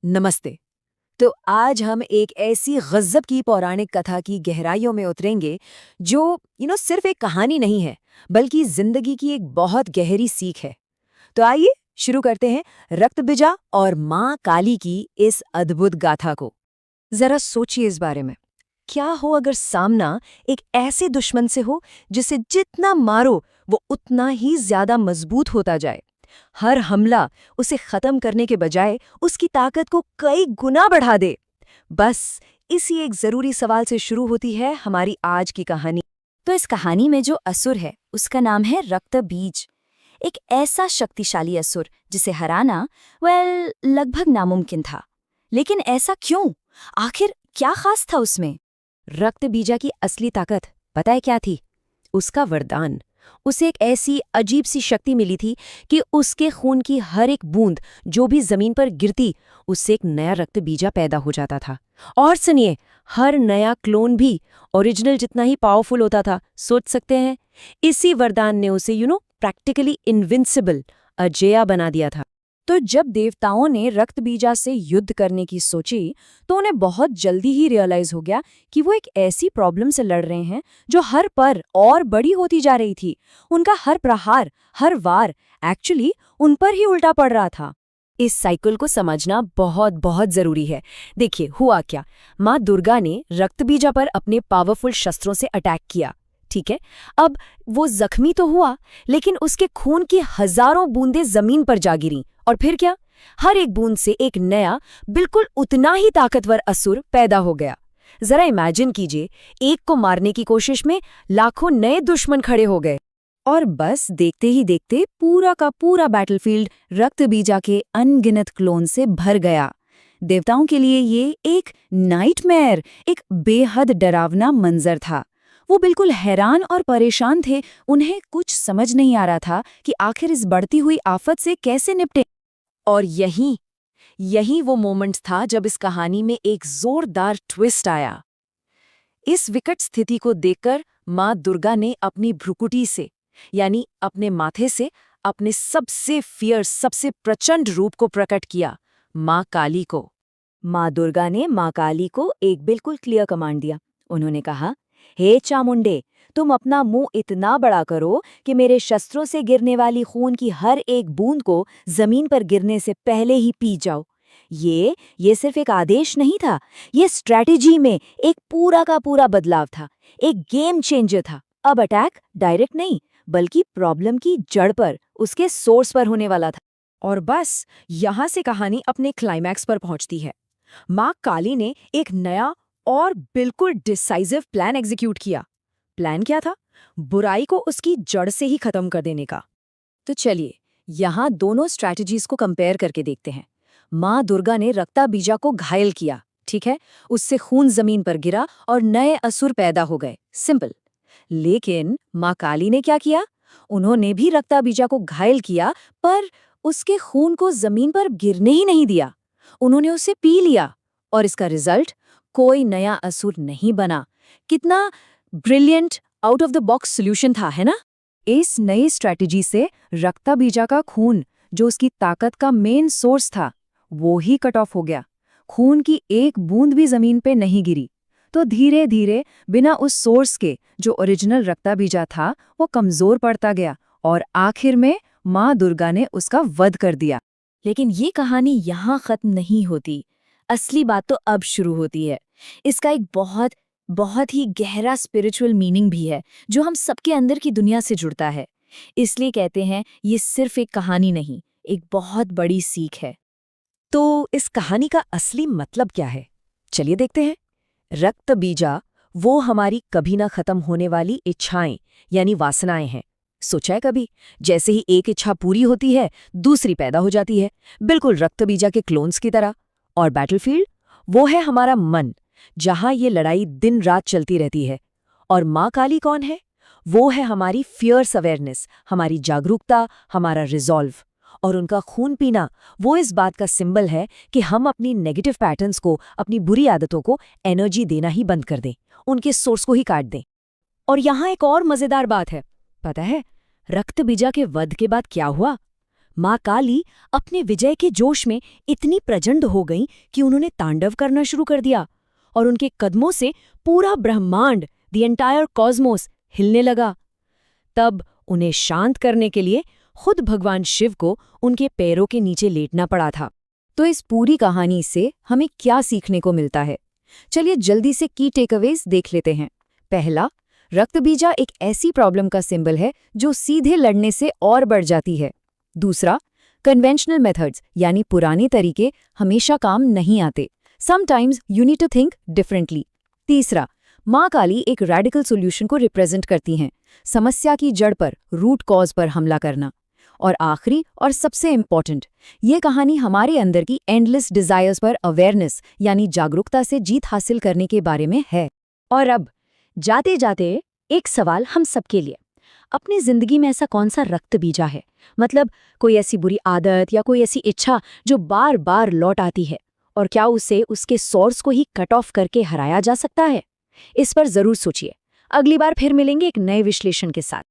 नमस्ते। तो आज हम एक ऐसी गज़ब की पौराणिक कथा की गहराइयों में उतरेंगे जो सिर्फ एक कहानी नहीं है, बल्कि जिंदगी की एक बहुत गहरी सीख है। तो आइए शुरू करते हैं रक्तबिजा और माँ काली की इस अद्भुत गाथा को। जरा सोचिए इस बारे में। क्या हो अगर सामना एक ऐसे दुश्मन से हो जिसे जितना मारो वो उतना ही ज्यादा मजबूत होता जाए। हर हमला उसे खत्म करने के बजाय उसकी ताकत को कई गुना बढ़ा दे। बस इसी एक जरूरी सवाल से शुरू होती है हमारी आज की कहानी। तो इस कहानी में जो असुर है उसका नाम है रक्त बीज। एक ऐसा शक्तिशाली असुर जिसे हराना लगभग नामुमकिन था। लेकिन ऐसा क्यों? आखिर क्या खास था उसमें? रक्त बीजा की असली ताकत पता है क्या थी? उसका वरदान। उसे एक ऐसी अजीब सी शक्ति मिली थी कि उसके खून की हर एक बूंद जो भी जमीन पर गिरती, उससे एक नया रक्त बीजा पैदा हो जाता था। और सुनिए, हर नया क्लोन भी ओरिजिनल जितना ही पावरफुल होता था। सोच सकते हैं, इसी वरदान ने उसे प्रैक्टिकली इनविंसिबल, अजेय बना दिया था। तो जब देवताओं ने रक्त बीजा से युद्ध करने की सोची, तो उन्हें बहुत जल्दी ही रियलाइज हो गया कि वो एक ऐसी प्रॉब्लम से लड़ रहे हैं जो हर पर और बड़ी होती जा रही थी। उनका हर प्रहार, हर वार एक्चुअली उन पर ही उल्टा पड़ रहा था। इस साइकिल को समझना बहुत बहुत जरूरी है। देखिए हुआ क्या। माँ दुर्गा ने रक्तबीजा पर अपने पावरफुल शस्त्रों से अटैक किया। ठीक है, अब वो जख्मी तो हुआ, लेकिन उसके खून की हजारों बूंदें जमीन पर जा गिरीं। और फिर क्या? हर एक बूंद से एक नया, बिल्कुल उतना ही ताकतवर असुर पैदा हो गया। जरा इमेजिन कीजिए, एक को मारने की कोशिश में लाखों नए दुश्मन खड़े हो गए। और बस देखते ही देखते पूरा का पूरा बैटलफील्ड रक्तबीजा के अनगिनत क्लोन से भर गया। देवताओं के लिए ये एक नाइटमेयर, एक बेहद डरावना मंजर था। वो बिल्कुल हैरान और परेशान थे। उन्हें कुछ समझ नहीं आ रहा था कि आखिर इस बढ़ती हुई आफत से कैसे निपटें। और यही वो मोमेंट था जब इस कहानी में एक जोरदार ट्विस्ट आया। इस विकट स्थिति को देखकर माँ दुर्गा ने अपनी भ्रुकुटी से, यानी अपने माथे से, अपने सबसे फियर्स, सबसे प्रचंड रूप को प्रकट किया, माँ काली को। माँ दुर्गा ने माँ काली को एक बिल्कुल क्लियर कमांड दिया। उन्होंने कहा, हे चामुंडे, तुम अपना मुंह इतना बड़ा करो कि मेरे शस्त्रों से गिरने वाली खून की हर एक बूंद को जमीन पर गिरने से पहले ही पी जाओ। ये सिर्फ एक आदेश नहीं था, ये स्ट्रैटेजी में एक पूरा का पूरा बदलाव था, एक गेम चेंजर था। अब अटैक डायरेक्ट नहीं, बल्कि प्रॉब्लम की जड़ पर, उसके सोर्स पर होने वाला था। और बस यहां से कहानी अपने क्लाइमैक्स पर पहुंचती है। माँ काली ने एक नया और बिल्कुल डिसाइसिव प्लान एग्जीक्यूट किया। प्लान क्या था? बुराई को उसकी जड़ से ही खत्म कर देने का। तो चलिए यहाँ दोनों स्ट्रैटेजीज को कंपेयर करके देखते हैं। माँ दुर्गा ने रक्ताबीजा को घायल किया, ठीक है, उससे खून जमीन पर गिरा और नए असुर पैदा हो गए, सिंपल। लेकिन माँ काली ने क्या किया? उन्होंने भी रक्ताबीजा को घायल किया, पर उसके खून को जमीन पर गिरने ही नहीं दिया। उन्होंने उसे पी लिया। और इसका रिजल्ट? कोई नया असुर नहीं बना। कितना brilliant, out of the box solution था, है ना? इस नई स्ट्रैटेजी से रक्ताबीजा का खून, जो उसकी ताकत का मेन सोर्स था, वो ही कट ऑफ हो गया। खून की एक बूंद भी जमीन पे नहीं गिरी। तो धीरे धीरे बिना उस सोर्स के जो ओरिजिनल रक्ताबीजा था, वो कमजोर पड़ता गया और आखिर में माँ दुर्गा ने उसका वध कर दिया। लेकिन ये कहानी यहाँ खत्म नहीं होती। असली बात तो अब शुरू होती है। इसका एक बहुत बहुत ही गहरा स्पिरिचुअल मीनिंग भी है, जो हम सबके अंदर की दुनिया से जुड़ता है। इसलिए कहते हैं ये सिर्फ एक कहानी नहीं, एक बहुत बड़ी सीख है। तो इस कहानी का असली मतलब क्या है? चलिए देखते हैं। रक्त बीजा वो हमारी कभी ना खत्म होने वाली इच्छाएं, यानी वासनाएं हैं। सोचा है कभी? जैसे ही एक इच्छा पूरी होती है, दूसरी पैदा हो जाती है, बिल्कुल रक्त बीजा के क्लोन्स की तरह। और बैटलफील्ड वो है हमारा मन, जहां ये लड़ाई दिन रात चलती रहती है। और माँ काली कौन है? वो है हमारी फियर्स अवेयरनेस, हमारी जागरूकता, हमारा रिजॉल्व। और उनका खून पीना वो इस बात का सिंबल है कि हम अपनी नेगेटिव पैटर्न्स को, अपनी बुरी आदतों को एनर्जी देना ही बंद कर दें, उनके सोर्स को ही काट दें। और यहाँ एक और मजेदार बात है, पता है रक्तबीजा के वध के बाद क्या हुआ? माँ काली अपने विजय के जोश में इतनी प्रचंड हो गईं कि उन्होंने तांडव करना शुरू कर दिया और उनके कदमों से पूरा ब्रह्मांड, द एंटायर कॉस्मोस, हिलने लगा। तब उन्हें शांत करने के लिए खुद भगवान शिव को उनके पैरों के नीचे लेटना पड़ा था। तो इस पूरी कहानी से हमें क्या सीखने को मिलता है? चलिए जल्दी से की टेकअवेज देख लेते हैं। पहला, रक्तबीजा एक ऐसी प्रॉब्लम का सिंबल है जो सीधे लड़ने से और बढ़ जाती है। दूसरा, कन्वेंशनल मेथड्स यानी पुराने तरीके हमेशा काम नहीं आते। Sometimes you need to think differently. तीसरा, माँ काली एक रेडिकल सॉल्यूशन को रिप्रेजेंट करती हैं, समस्या की जड़ पर, रूट कॉज पर हमला करना। और आखिरी और सबसे इम्पॉर्टेंट, ये कहानी हमारे अंदर की एंडलेस डिजायर्स पर अवेयरनेस यानी जागरूकता से जीत हासिल करने के बारे में है। और अब जाते जाते एक सवाल हम सबके लिए, अपनी जिंदगी में ऐसा कौन सा रक्त बीजा है, मतलब कोई ऐसी बुरी आदत या कोई ऐसी इच्छा जो बार बार लौट आती है, और क्या उसे उसके सोर्स को ही कट ऑफ करके हराया जा सकता है? इस पर जरूर सोचिए। अगली बार फिर मिलेंगे एक नए विश्लेषण के साथ।